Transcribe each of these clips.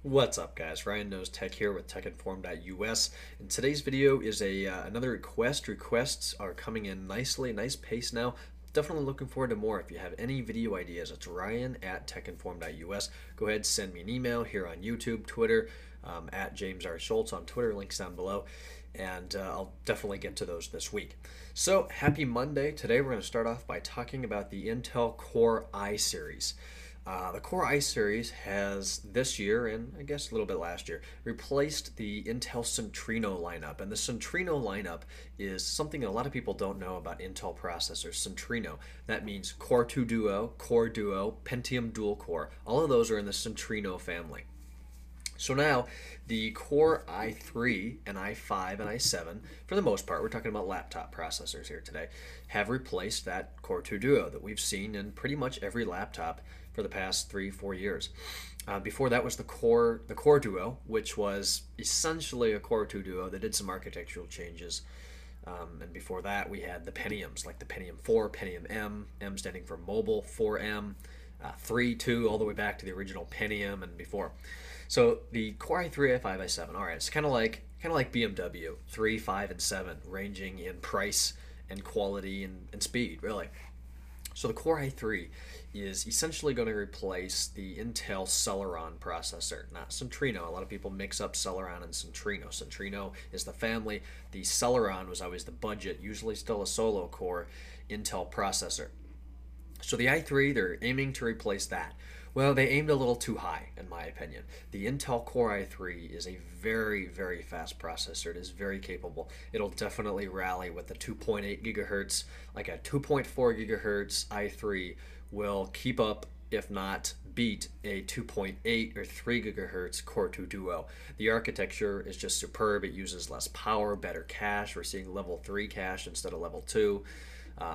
What's up, guys? Ryan Knows Tech here with TechInform.us. And today's video is another request. Requests are coming in nicely, nice pace now. Definitely looking forward to more. If you have any video ideas, it's Ryan at TechInform.us. Go ahead, send me an email here on YouTube, Twitter, at James R. Schultz on Twitter. Links down below. And I'll definitely get to those this week. So, happy Monday. Today we're going to start off by talking about the Intel Core i series. The Core i series has this year, and I guess a little bit last year, replaced the Intel Centrino lineup. And the Centrino lineup is something that a lot of people don't know about Intel processors. Centrino. That means Core 2 Duo, Core Duo, Pentium Dual Core. All of those are in the Centrino family. So now, the Core i3 and i5 and i7, for the most part, we're talking about laptop processors here today, have replaced that Core 2 Duo that we've seen in pretty much every laptop for the past 3-4 years. Before that was the Core Duo, which was essentially a Core 2 Duo that did some architectural changes. And before that, we had the Pentiums, like the Pentium 4, Pentium M, M standing for mobile, 4M, 3, 2, all the way back to the original Pentium and before. So the Core i3, i5, i7, all right, it's kind of like BMW, 3, 5, and 7, ranging in price and quality and speed, really. So the Core i3 is essentially going to replace the Intel Celeron processor, not Centrino. A lot of people mix up Celeron and Centrino. Centrino is the family. The Celeron was always the budget, usually still a solo core Intel processor. So the i3, they're aiming to replace that. Well, they aimed a little too high, in my opinion. The Intel Core i3 is a very, very fast processor. It is very capable. It'll definitely rally with the 2.8 gigahertz. Like a 2.4 gigahertz i3 will keep up, if not beat, a 2.8 or 3 gigahertz Core 2 Duo. The architecture is just superb. It uses less power, better cache. We're seeing level 3 cache instead of level 2.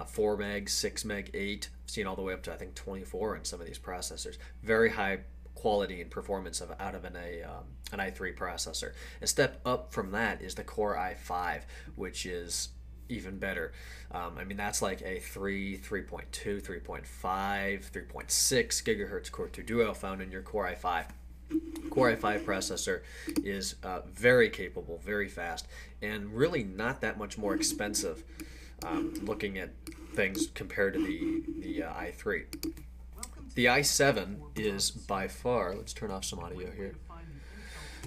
4 meg, 6 meg, 8, seen all the way up to I think 24 in some of these processors. Very high quality and performance out of an i3 processor. A step up from that is the Core i5, which is even better. I mean, that's like a 3, 3.2, 3.5, 3.6 gigahertz Core 2 Duo found in your Core i5. Core i5 processor is very capable, very fast, and really not that much more expensive. Looking at things compared to the i3. The i7 is by far, let's turn off some audio here.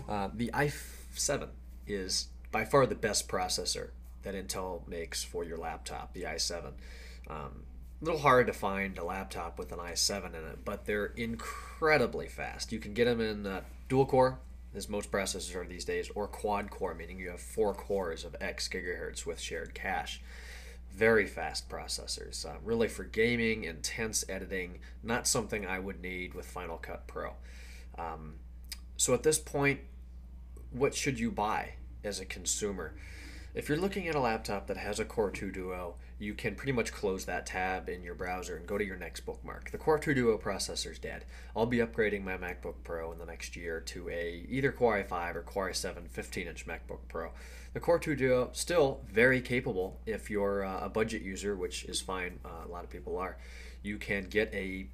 The i7 is by far the best processor that Intel makes for your laptop, the i7. A little hard to find a laptop with an i7 in it, but they're incredibly fast. You can get them in dual core, as most processors are these days, or quad core, meaning you have 4 cores of X gigahertz with shared cache. Very fast processors, really for gaming, intense editing, not something I would need with Final Cut Pro. So at this point, what should you buy as a consumer? If you're looking at a laptop that has a Core 2 Duo, you can pretty much close that tab in your browser and go to your next bookmark. The Core 2 Duo processor is dead. I'll be upgrading my MacBook Pro in the next year to either Core i5 or Core i7 15-inch MacBook Pro. The Core 2 Duo, still very capable if you're a budget user, which is fine, a lot of people are. You can get a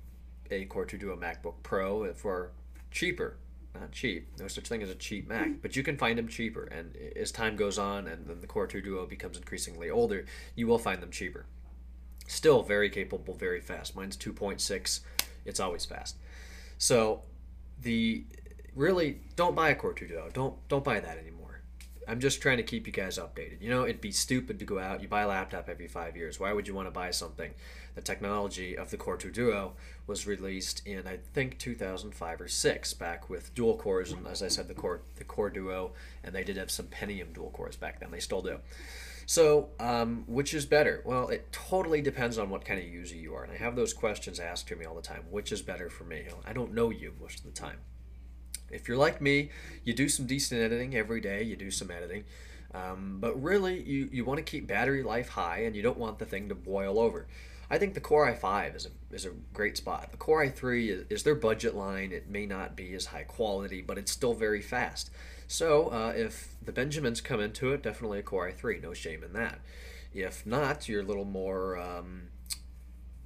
Core 2 Duo MacBook Pro for cheaper. Not cheap, no such thing as a cheap Mac, but you can find them cheaper, and as time goes on and then the Core 2 Duo becomes increasingly older, you will find them cheaper. Still very capable, very fast. Mine's 2.6, it's always fast. So really, don't buy a Core 2 Duo, don't buy that anymore. I'm just trying to keep you guys updated. You know, it'd be stupid to go out, you buy a laptop every 5 years. Why would you want to buy something? The technology of the Core 2 Duo was released in, I think, 2005 or 6, back with dual cores, and as I said, the Core Duo, and they did have some Pentium dual cores back then. They still do. So, which is better? Well, it totally depends on what kind of user you are, and I have those questions asked to me all the time. Which is better for me? I don't know you most of the time. If you're like me, you do some decent editing every day, you do some editing, but really you want to keep battery life high and you don't want the thing to boil over. I think the Core i5 is a great spot. The Core i3 is their budget line. It may not be as high quality, but it's still very fast. So if the Benjamins come into it, definitely a Core i3, no shame in that. If not, you're a little more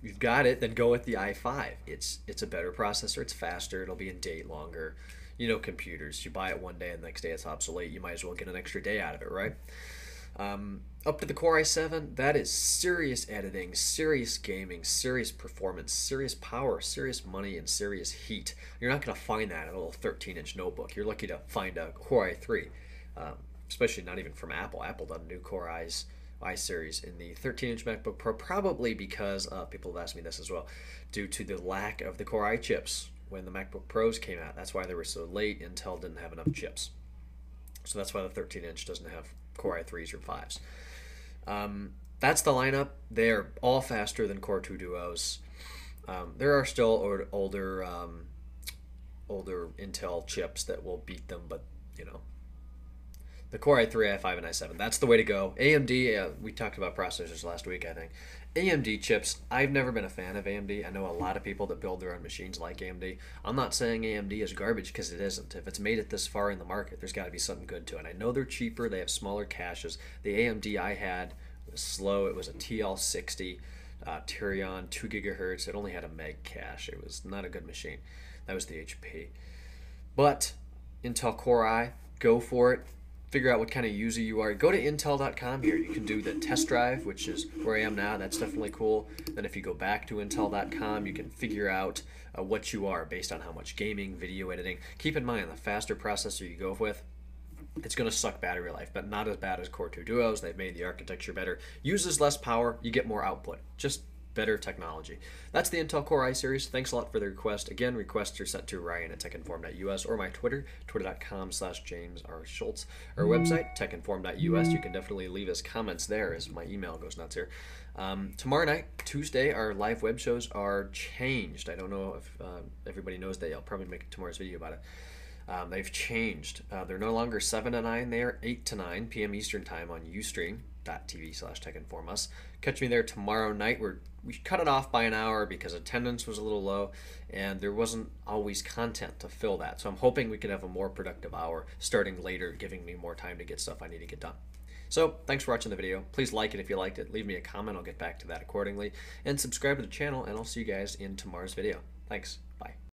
you've got it, then go with the i5. It's a better processor. It's faster. It'll be in date longer. You know computers. You buy it one day and the next day it's obsolete. You might as well get an extra day out of it, right? Up to the Core i7, that is serious editing, serious gaming, serious performance, serious power, serious money, and serious heat. You're not going to find that in a little 13-inch notebook. You're lucky to find a Core i3, especially not even from Apple. Apple done new Core i series in the 13-inch MacBook Pro, probably because people have asked me this as well, due to the lack of the Core i chips when the MacBook Pros came out. That's why they were so late. Intel didn't have enough chips. So that's why the 13-inch doesn't have Core i3s or 5s. That's the lineup. They are all faster than Core 2 Duos. There are still older Intel chips that will beat them, but you know, the Core i3, i5, and i7, that's the way to go. AMD, we talked about processors last week, I think. AMD chips, I've never been a fan of AMD. I know a lot of people that build their own machines like AMD. I'm not saying AMD is garbage, because it isn't. If it's made it this far in the market, there's got to be something good to it. I know they're cheaper, they have smaller caches. The AMD I had was slow. It was a TL60 Tyrion, 2 gigahertz. It only had a meg cache. It was not a good machine. That was the HP. But Intel Core i, go for it. Figure out what kind of user you are. Go to Intel.com here. You can do the test drive, which is where I am now. That's definitely cool. Then if you go back to Intel.com, you can figure out what you are based on how much gaming, video editing. Keep in mind, the faster processor you go with, it's going to suck battery life, but not as bad as Core 2 Duos. They've made the architecture better. Uses less power, you get more output. Just better technology. That's the Intel Core i series. Thanks a lot for the request. Again, requests are sent to Ryan at techinform.us or my Twitter, twitter.com/JamesRSchultz. Our website, techinform.us. You can definitely leave us comments there as my email goes nuts here. Tomorrow night, Tuesday, our live web shows are changed. I don't know if everybody knows that. I'll probably make tomorrow's video about it. They've changed. They're no longer 7 to 9. They are 8 to 9 p.m. Eastern Time on ustream.tv/techinformus. Catch me there tomorrow night. We cut it off by an hour because attendance was a little low and there wasn't always content to fill that. So I'm hoping we can have a more productive hour starting later, giving me more time to get stuff I need to get done. So thanks for watching the video. Please like it if you liked it. Leave me a comment. I'll get back to that accordingly. And subscribe to the channel, and I'll see you guys in tomorrow's video. Thanks. Bye.